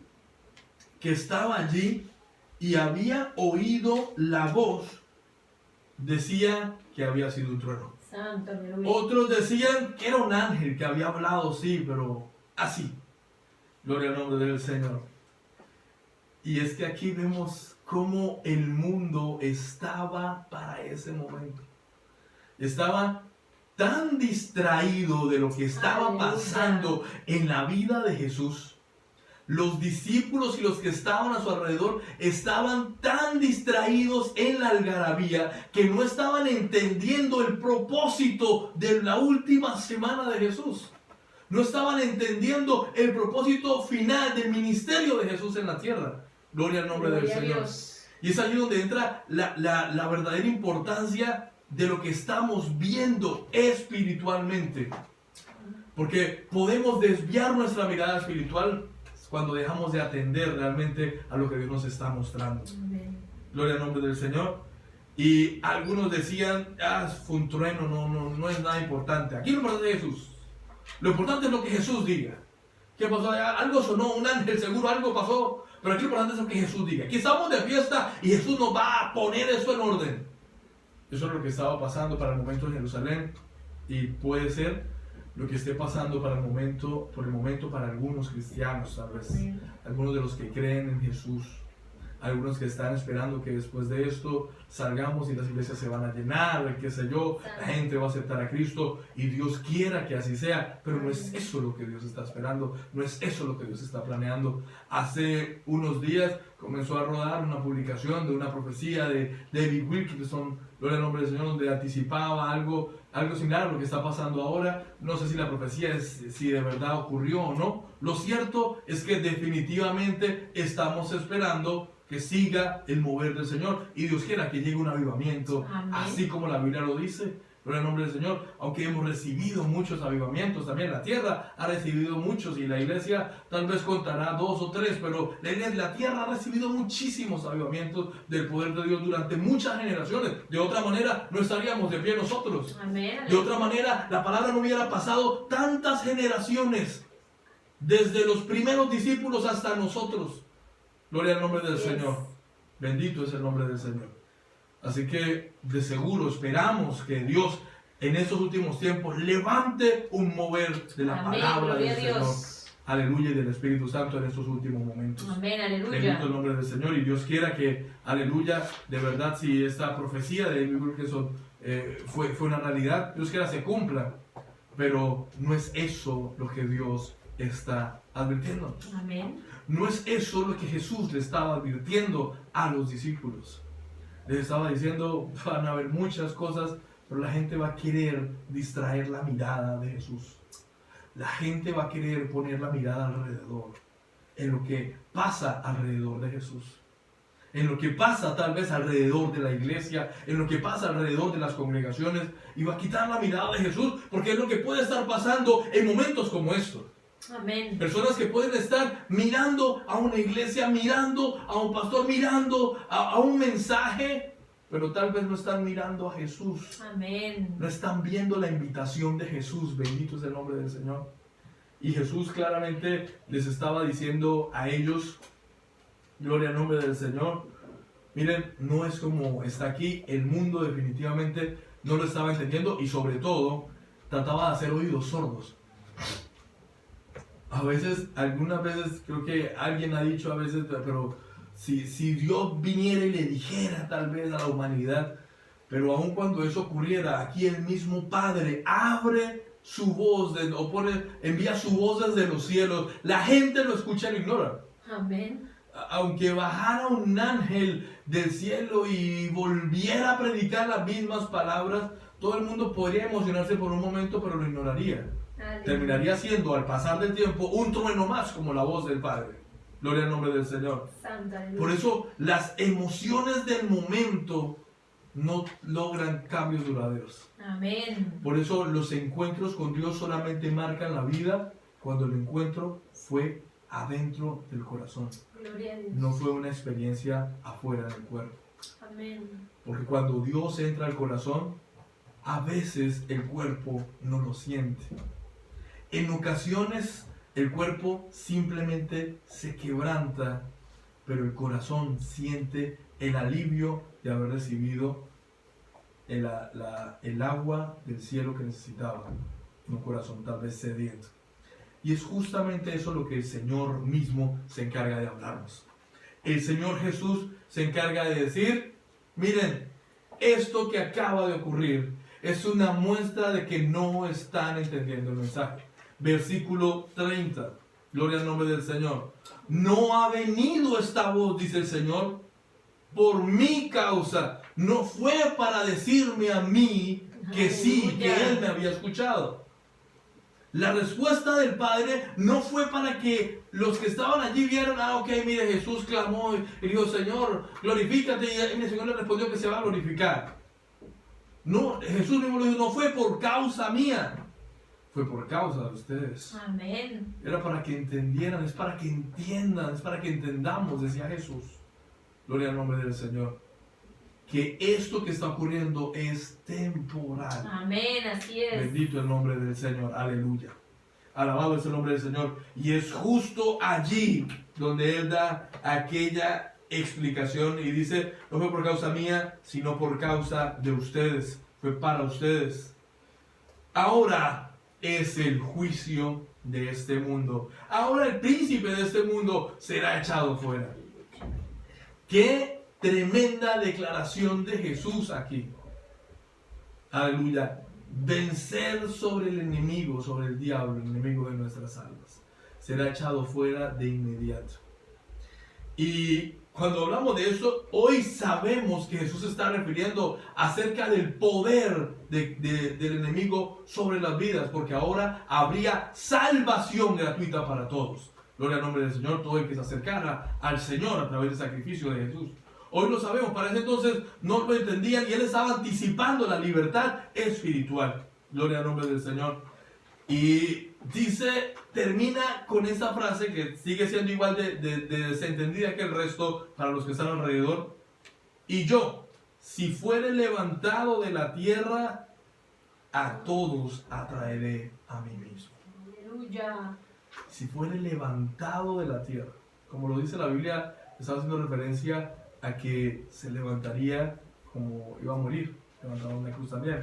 que estaba allí y había oído la voz, decía que había sido un trueno. Santo, aleluya. Otros decían que era un ángel que había hablado, sí, pero así. Gloria al nombre del Señor. Y es que aquí vemos cómo el mundo estaba para ese momento. Estaba tan distraído de lo que estaba Aleluya. pasando en la vida de Jesús. Los discípulos y los que estaban a su alrededor estaban tan distraídos en la algarabía que no estaban entendiendo el propósito de la última semana de Jesús. No estaban entendiendo el propósito final del ministerio de Jesús en la tierra. Gloria al nombre del Gloria a Señor. Dios. Y es allí donde entra la verdadera importancia de lo que estamos viendo espiritualmente. Porque podemos desviar nuestra mirada espiritual cuando dejamos de atender realmente a lo que Dios nos está mostrando. Amén. Gloria al nombre del Señor. Y algunos decían, fue un trueno, no es nada importante. Aquí lo importante es Jesús. Lo importante es lo que Jesús diga. ¿Qué pasó allá? Algo sonó, un ángel, seguro algo pasó. Pero aquí lo importante es lo que Jesús diga. Aquí estamos de fiesta y Jesús nos va a poner eso en orden. Eso es lo que estaba pasando para el momento en Jerusalén. Y puede ser lo que esté pasando por el momento para algunos cristianos, tal vez. Amén. Algunos de los que creen en Jesús. Algunos que están esperando que después de esto salgamos y las iglesias se van a llenar, qué sé yo, la gente va a aceptar a Cristo y Dios quiera que así sea, pero no es eso lo que Dios está esperando, no es eso lo que Dios está planeando. Hace unos días comenzó a rodar una publicación de una profecía de David Wilkerson, gloria al nombre del Señor, donde anticipaba algo similar a lo que está pasando ahora. No sé si la profecía si de verdad ocurrió o no. Lo cierto es que definitivamente estamos esperando que siga el mover del Señor y Dios quiera que llegue un avivamiento. Amén. Así como la Biblia lo dice. Gloria al nombre del Señor. Aunque hemos recibido muchos avivamientos, también la tierra ha recibido muchos y la iglesia tal vez contará 2 o 3, pero la tierra ha recibido muchísimos avivamientos del poder de Dios durante muchas generaciones. De otra manera no estaríamos de pie nosotros. Amén. De otra manera la palabra no hubiera pasado tantas generaciones desde los primeros discípulos hasta nosotros. Gloria al nombre del Señor. Bendito es el nombre del Señor. Así que de seguro esperamos que Dios en estos últimos tiempos levante un mover de la Amén. palabra Gloria del a Señor. Dios. Aleluya, y del Espíritu Santo en estos últimos momentos. Amén, aleluya. Bendito el nombre del Señor y Dios quiera que, aleluya, de verdad si esta profecía de David Wilkerson fue una realidad, Dios quiera se cumpla. Pero no es eso lo que Dios está advirtiendo. Amén. No es eso lo que Jesús le estaba advirtiendo a los discípulos. Les estaba diciendo, van a haber muchas cosas, pero la gente va a querer distraer la mirada de Jesús. La gente va a querer poner la mirada alrededor, en lo que pasa alrededor de Jesús. En lo que pasa tal vez alrededor de la iglesia, en lo que pasa alrededor de las congregaciones, y va a quitar la mirada de Jesús, porque es lo que puede estar pasando en momentos como estos. Amén. Personas que pueden estar mirando a una iglesia, mirando a un pastor, mirando a un mensaje, pero tal vez no están mirando a Jesús. Amén. No están viendo la invitación de Jesús. Bendito es el nombre del Señor. Y Jesús claramente les estaba diciendo a ellos, gloria al nombre del Señor. Miren, no es como está aquí. El mundo definitivamente no lo estaba entendiendo y sobre todo trataba de hacer oídos sordos. A veces, algunas veces, creo que alguien ha dicho a veces, pero si Dios viniera y le dijera tal vez a la humanidad, pero aun cuando eso ocurriera, aquí el mismo Padre abre su voz, envía su voz desde los cielos, la gente lo escucha y lo ignora. Amén. Aunque bajara un ángel del cielo y volviera a predicar las mismas palabras, todo el mundo podría emocionarse por un momento, pero lo ignoraría. Aleluya. Terminaría siendo, al pasar del tiempo, un trueno más como la voz del Padre. Gloria al nombre del Señor. Santa, aleluya. Por eso las emociones del momento no logran cambios duraderos. Amén. Por eso los encuentros con Dios solamente marcan la vida cuando el encuentro fue adentro del corazón. Gloria a Dios. No fue una experiencia afuera del cuerpo. Amén. Porque cuando Dios entra al corazón, a veces el cuerpo no lo siente. En ocasiones el cuerpo simplemente se quebranta pero el corazón siente el alivio de haber recibido el agua del cielo que necesitaba. Un corazón tal vez sediento. Y es justamente eso lo que el Señor mismo se encarga de hablarnos. El Señor Jesús se encarga de decir, miren, esto que acaba de ocurrir es una muestra de que no están entendiendo el mensaje. Versículo 30, gloria al nombre del Señor. No ha venido esta voz, dice el Señor, por mi causa. No fue para decirme a mí que sí, que Él me había escuchado. La respuesta del Padre no fue para que los que estaban allí vieran, ok, mire, Jesús clamó y dijo, Señor, glorifícate. Y el Señor le respondió que se va a glorificar. No, Jesús mismo lo dijo, no fue por causa mía, fue por causa de ustedes. Amén. Era para que entendieran, es para que entiendan, es para que entendamos, decía Jesús. Gloria al nombre del Señor. Que esto que está ocurriendo es temporal. Amén, así es. Bendito el nombre del Señor, aleluya. Alabado es el nombre del Señor. Y es justo allí donde Él da aquella explicación y dice, no fue por causa mía, sino por causa de ustedes. Fue para ustedes. Ahora es el juicio de este mundo. Ahora el príncipe de este mundo será echado fuera. ¡Qué tremenda declaración de Jesús aquí! Aleluya. Vencer sobre el enemigo, sobre el diablo, el enemigo de nuestras almas. Será echado fuera de inmediato. Y cuando hablamos de eso, hoy sabemos que Jesús se está refiriendo acerca del poder del enemigo sobre las vidas, porque ahora habría salvación gratuita para todos. Gloria al nombre del Señor, todo el que se acercara al Señor a través del sacrificio de Jesús. Hoy lo sabemos, para ese entonces no lo entendían y Él estaba anticipando la libertad espiritual. Gloria al nombre del Señor. Y dice, termina con esta frase que sigue siendo igual de desentendida que el resto para los que están alrededor. Y yo, si fuere levantado de la tierra, a todos atraeré a mí mismo. Aleluya. Si fuere levantado de la tierra, como lo dice la Biblia, está haciendo referencia a que se levantaría como iba a morir, levantado en una cruz también.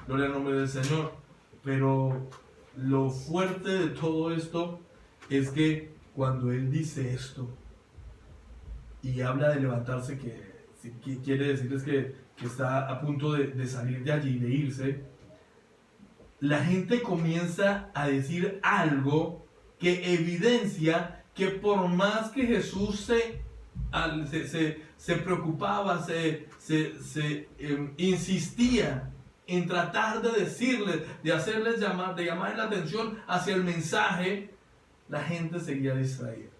Gloria al nombre del Señor. Pero lo fuerte de todo esto es que cuando Él dice esto y habla de levantarse, que quiere decir es que está a punto de salir de allí, de irse, la gente comienza a decir algo que evidencia que por más que Jesús se preocupaba, insistía en tratar de decirles, de hacerles llamar, de llamarles la atención hacia el mensaje, la gente seguía distraída.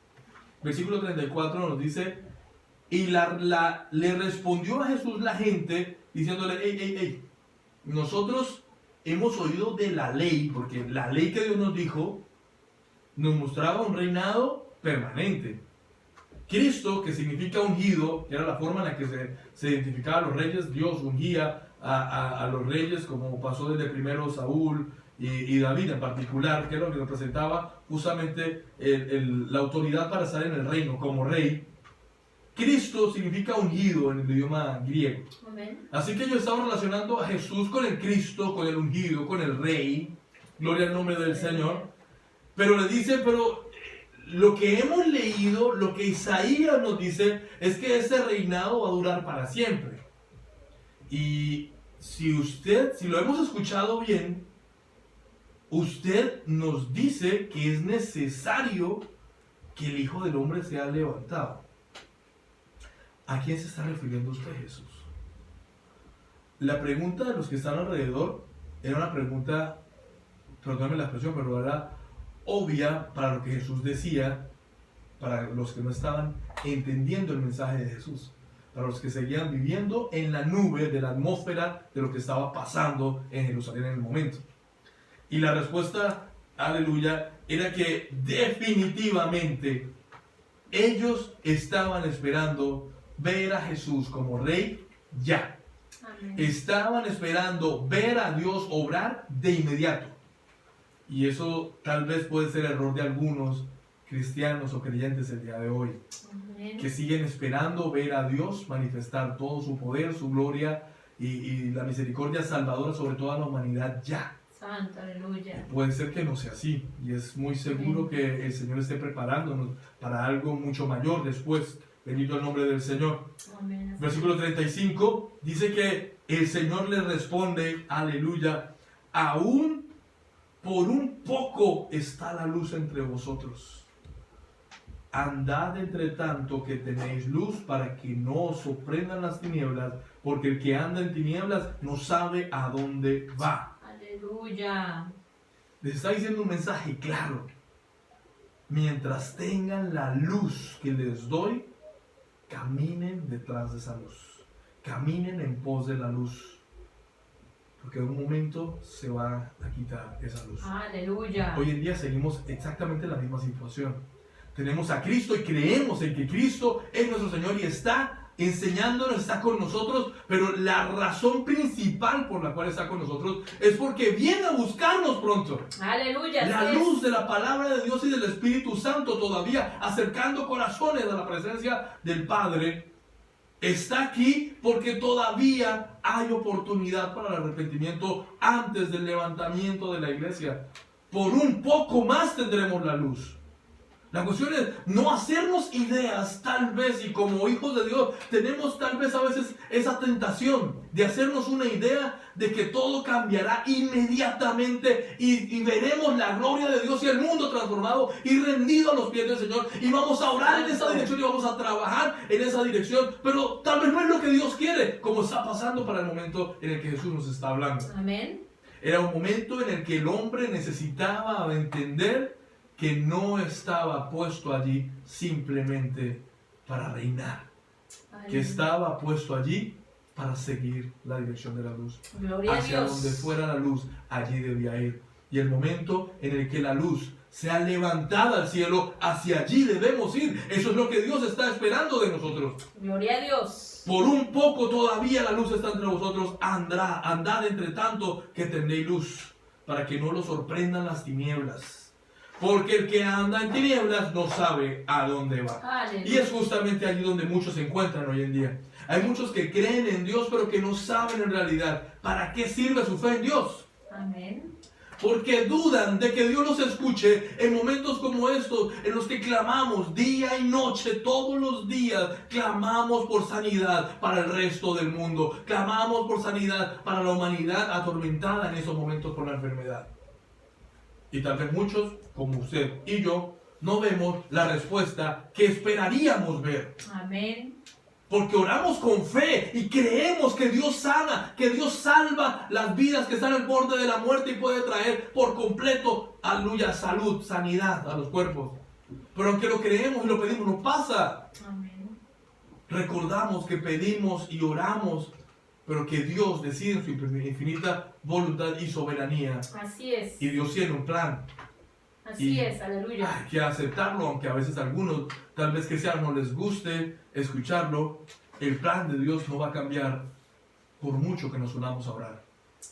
Versículo 34 nos dice, y le respondió a Jesús la gente, diciéndole, hey, nosotros hemos oído de la ley, porque la ley que Dios nos dijo, nos mostraba un reinado permanente. Cristo, que significa ungido, que era la forma en la que se identificaban los reyes, Dios ungía a los reyes, como pasó desde primero Saúl y David en particular, que era lo que representaba justamente la autoridad para estar en el reino como rey. Cristo significa ungido en el idioma griego. Amén. Así que ellos estaban relacionando a Jesús con el Cristo, con el ungido, con el rey. Gloria al nombre del Señor. Pero le dice, pero lo que hemos leído, lo que Isaías nos dice, es que ese reinado va a durar para siempre. Y si lo hemos escuchado bien, usted nos dice que es necesario que el Hijo del Hombre sea levantado. ¿A quién se está refiriendo usted, Jesús? La pregunta de los que están alrededor era una pregunta, perdónenme la expresión, pero era obvia para lo que Jesús decía, para los que no estaban entendiendo el mensaje de Jesús, para los que seguían viviendo en la nube de la atmósfera de lo que estaba pasando en Jerusalén en el momento. Y la respuesta, aleluya, era que definitivamente ellos estaban esperando ver a Jesús como rey ya. Amén. Estaban esperando ver a Dios obrar de inmediato. Y eso tal vez puede ser error de algunos cristianos o creyentes el día de hoy. Amén. Amén. que siguen esperando ver a Dios manifestar todo su poder, su gloria y la misericordia salvadora sobre toda la humanidad ya. Santo, aleluya. Puede ser que no sea así, y es muy seguro que el Señor esté preparándonos para algo mucho mayor después. Bendito el nombre del Señor. Amén. Versículo 35 dice que el Señor le responde, aleluya, aún por un poco está la luz entre vosotros. Andad entre tanto que tenéis luz para que no os sorprendan las tinieblas, porque el que anda en tinieblas no sabe a dónde va. Aleluya. Les está diciendo un mensaje claro. Mientras tengan la luz que les doy, caminen detrás de esa luz. Caminen en pos de la luz. Porque en un momento se va a quitar esa luz. Aleluya. Hoy en día seguimos exactamente en la misma situación. Tenemos a Cristo y creemos en que Cristo es nuestro Señor y está enseñándonos, está con nosotros, pero la razón principal por la cual está con nosotros es porque viene a buscarnos pronto. Aleluya. La sí es. luz de la palabra de Dios y del Espíritu Santo todavía acercando corazones a la presencia del Padre está aquí porque todavía hay oportunidad para el arrepentimiento antes del levantamiento de la iglesia. Por un poco más tendremos la luz. La cuestión es no hacernos ideas, tal vez, y como hijos de Dios tenemos tal vez a veces esa tentación de hacernos una idea de que todo cambiará inmediatamente y veremos la gloria de Dios y el mundo transformado y rendido a los pies del Señor y vamos a orar en esa dirección y vamos a trabajar en esa dirección, pero tal vez no es lo que Dios quiere, como está pasando para el momento en el que Jesús nos está hablando. Amén. Era un momento en el que el hombre necesitaba entender que no estaba puesto allí simplemente para reinar, Aleluya. que estaba puesto allí para seguir la dirección de la luz. Gloria a Hacia Dios. donde fuera la luz, allí debía ir. Y el momento en el que la luz sea levantada al cielo, hacia allí debemos ir. Eso es lo que Dios está esperando de nosotros. Gloria a Dios. Por un poco todavía la luz está entre vosotros. Andad entre tanto que tendréis luz, para que no lo sorprendan las tinieblas. Porque el que anda en tinieblas no sabe a dónde va. Aleluya. Y es justamente allí donde muchos se encuentran hoy en día. Hay muchos que creen en Dios, pero que no saben en realidad para qué sirve su fe en Dios. Amén. Porque dudan de que Dios los escuche en momentos como estos, en los que clamamos día y noche, todos los días. Clamamos por sanidad para el resto del mundo. Clamamos por sanidad para la humanidad atormentada en esos momentos por la enfermedad. Y tal vez muchos, como usted y yo, no vemos la respuesta que esperaríamos ver. Amén. Porque oramos con fe y creemos que Dios sana, que Dios salva las vidas que están al borde de la muerte y puede traer por completo, aleluya, salud, sanidad a los cuerpos. Pero aunque lo creemos y lo pedimos, no pasa. Amén. Recordamos que pedimos y oramos, pero que Dios decide en su infinita voluntad y soberanía. Así es. Y Dios tiene un plan. Así es. Aleluya. Hay que aceptarlo, aunque a veces a algunos, tal vez cristianos, no les guste escucharlo. El plan de Dios no va a cambiar por mucho que nos unamos a orar.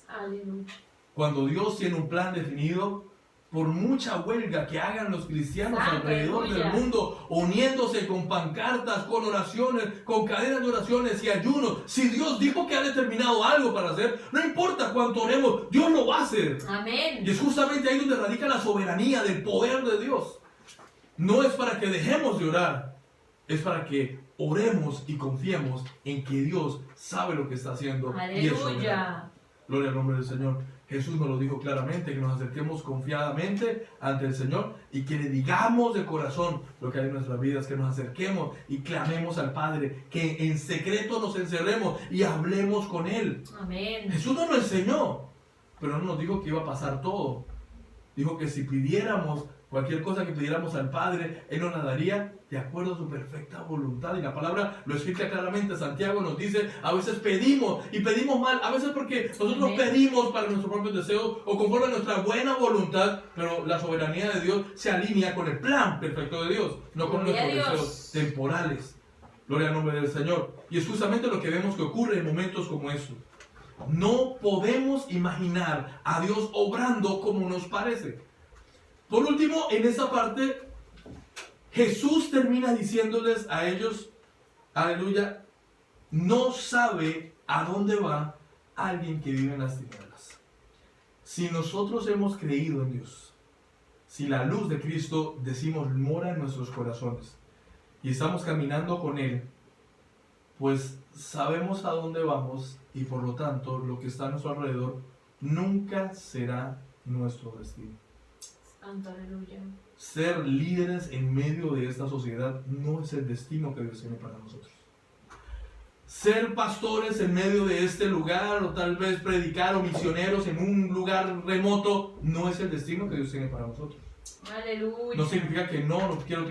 Aleluya. Cuando Dios tiene un plan definido, por mucha huelga que hagan los cristianos alrededor Aleluya. del mundo, uniéndose con pancartas, con oraciones, con cadenas de oraciones y ayunos, si Dios dijo que ha determinado algo para hacer, no importa cuánto oremos, Dios lo va a hacer. Amén. Y es justamente ahí donde radica la soberanía del poder de Dios. No es para que dejemos de orar, es para que oremos y confiemos en que Dios sabe lo que está haciendo y es soberano. Aleluya. Gloria al nombre del Señor. Jesús nos lo dijo claramente, que nos acerquemos confiadamente ante el Señor y que le digamos de corazón lo que hay en nuestras vidas, que nos acerquemos y clamemos al Padre, que en secreto nos encerremos y hablemos con Él. Amén. Jesús no nos enseñó, pero no nos dijo que iba a pasar todo. Dijo que si pidiéramos cualquier cosa que pidiéramos al Padre, Él nos la daría de acuerdo a su perfecta voluntad. Y la palabra lo explica claramente. Santiago nos dice, a veces pedimos y pedimos mal, a veces porque nosotros Amén. pedimos para nuestros propios deseos o conforme a nuestra buena voluntad, pero la soberanía de Dios se alinea con el plan perfecto de Dios, no con Gloria a nuestros Dios. deseos temporales. Gloria al nombre del Señor. Y es justamente lo que vemos que ocurre en momentos como estos. No podemos imaginar a Dios obrando como nos parece. Por último, en esa parte, Jesús termina diciéndoles a ellos, aleluya, no sabe a dónde va alguien que vive en las tinieblas. Si nosotros hemos creído en Dios, si la luz de Cristo, decimos, mora en nuestros corazones y estamos caminando con Él, pues sabemos a dónde vamos y por lo tanto lo que está a nuestro alrededor nunca será nuestro destino. Santo, aleluya. Ser líderes en medio de esta sociedad no es el destino que Dios tiene para nosotros. Ser pastores en medio de este lugar, o tal vez predicar, o misioneros en un lugar remoto, no es el destino que Dios tiene para nosotros. Aleluya. No significa que no quiero